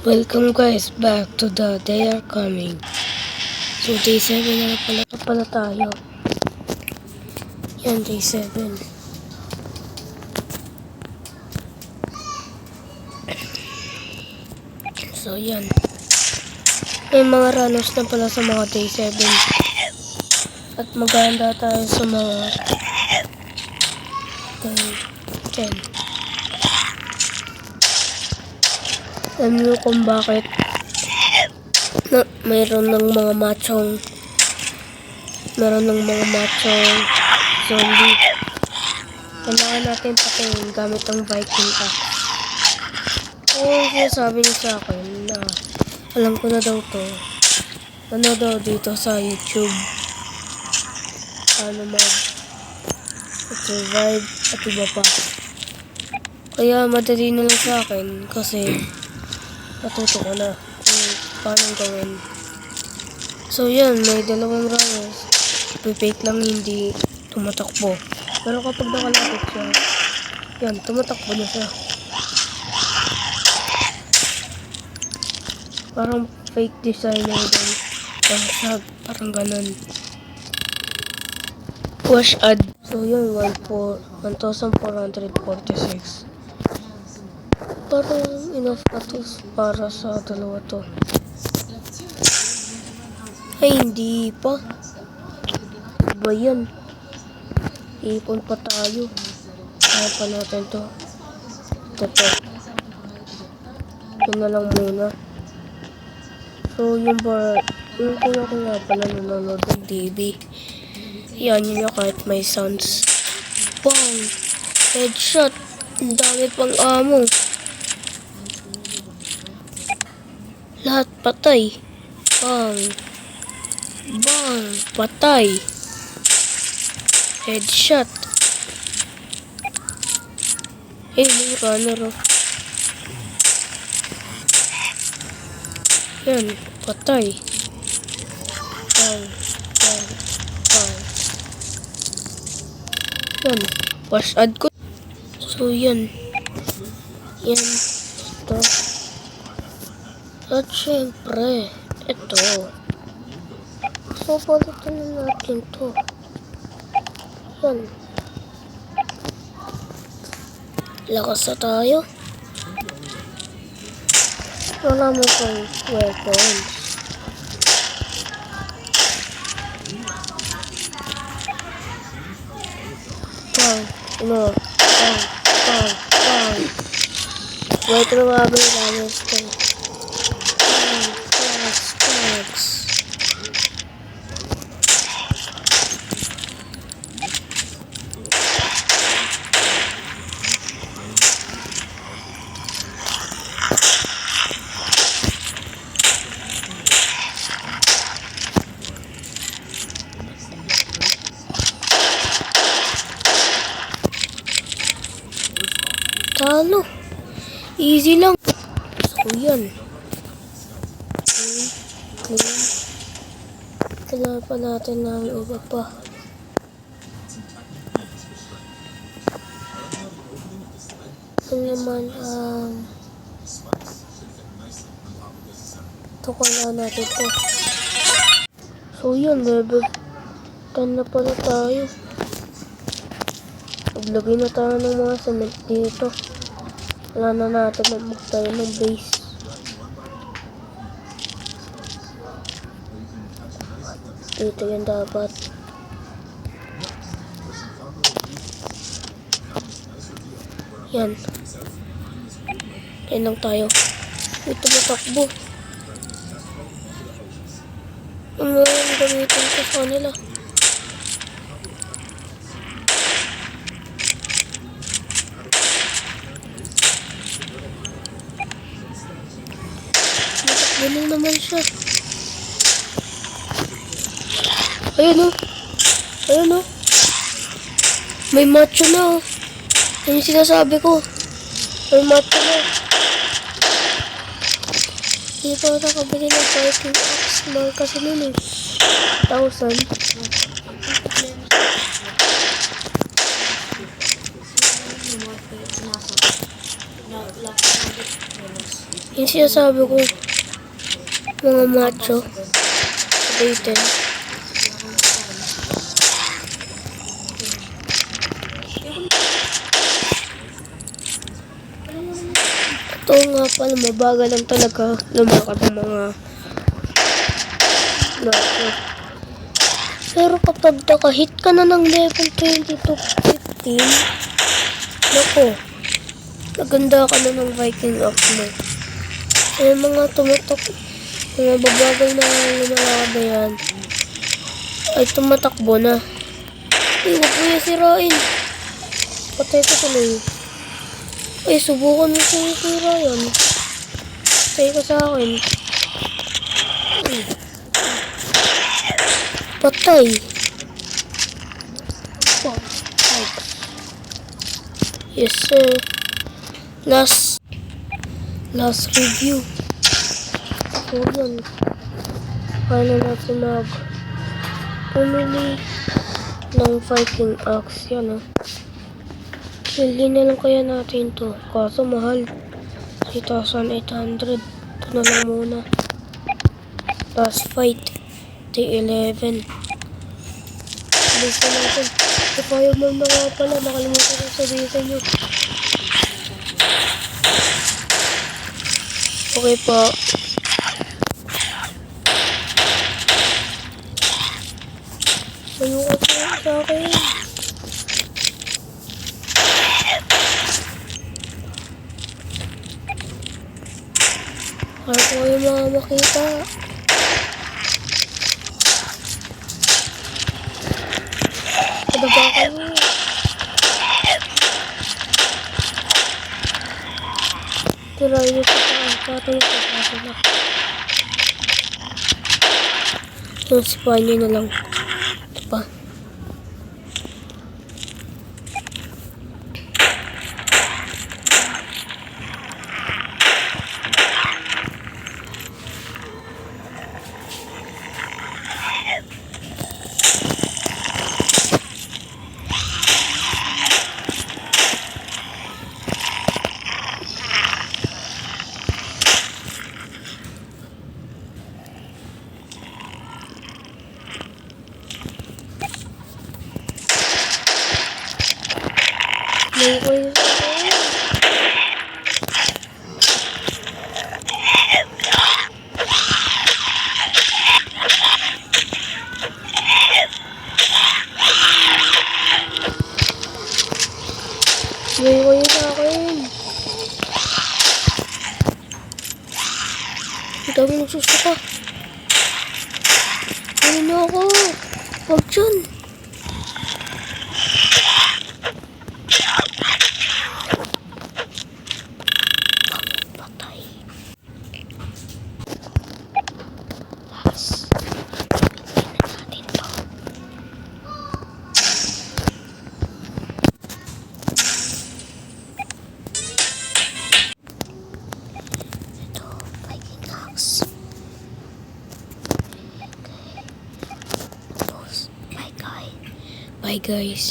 Welcome guys back to the They Are Coming. So day 7 na pala tayo. Yan, day 7. So yan. May mga runners na pala sa mga day 7. At maganda tayo sa mga day 10. Alam niyo kung bakit mayroon ng mga machong zombie. Kailangan natin patayin gamit ang Viking axe. Oo, sinasabi niya sa akin na alam ko na daw to. Ano daw dito sa YouTube, paano mag-survive at iba pa. Kaya madali na lang sa akin kasi natuto ko na kung paano gawin. So yan, may dalawang runners. Fake lang hindi tumatakbo. Pero kapag nakalapit siya, yan, tumatakbo na siya. Parang fake designer din. Parang ganun. Wash ad. So yun, 1,446. Parang enough na to para sa dalawa to. Ay, hindi pa. Iba yan. Ipon pa tayo. Kaya pa natin to. Ito. Yun na lang muna. So, yung kuya ko nga pala nanonood ng TV. Yan, yun kahit may sounds. Bang! Headshot! Ang dami pang amo. Lahat patay. Bang! Bang! Patay! Headshot! Eh, may runner oh. Yan, patay. Bang! Bang! Bang! Yan, wash ad ko. So, yan. Yan. Ito. At syempre, ito. So, palitan na natin to. Yan. Lakas na tayo. Wala mo pang weapons. Bang. Bang. Bang. Bang. Wait, rumabay lang ito. Talo. Easy lang. So, yan. Kailangan pa natin ng iba pa. Ito naman, ito kailangan natin po. So, yan. Level 10 na pala tayo. Maglagay na tayo ng mga cement dito. Wala na natin magtayo ng base. Dito yan dapat. Yan. Yan lang tayo. Ito matakbo. Ano yung gamitin ko sa kanila? Matakbo naman siya. Ayun o. Ayun o. May macho na o. Yan yung sinasabi ko. May macho na. Hindi pa nakabili ng Viking axe. Mahal kasi nun eh. 1,000. Yung sinasabi ko, mga macho, updated. Ito nga pala, mabagal lang talaga lumakad ng mga macho. Pero kapag nakahit ka na ng level 20 to 15, nako, naganda ka na ng Viking Axe mo. Yung mga tumatak, mga babagal na lumalakad na yan, ay tumatakbo na. Ay, huwag mo yung sirain. Patay ka tuloy. Ay, subukan mo siyang sira yan. Patay ka sa akin. Ay. Patay. Patay. Yes, sir. Last review. So, yan. Paano natin pumili ng Viking Axe. Yan, oh. Bilhin na lang kaya natin to. Kaso mahal. 3,800. Ito na lang muna. Last fight. Day 11. Bisa natin. So, fireman na nga pala. Nakalimutan ko sabihin sa inyo. Okay po. Ayoko sa akin. Para ko yung mga makita. Padaba kayo. Tirayo nyo sa taas. Patay ko sa sila. Yung sipahan nyo na lang. Ito pa. May ko yun. May ko yun sa akin. Ang dami nagsusuka. Ano na ako? Huwag dyan. Bye guys.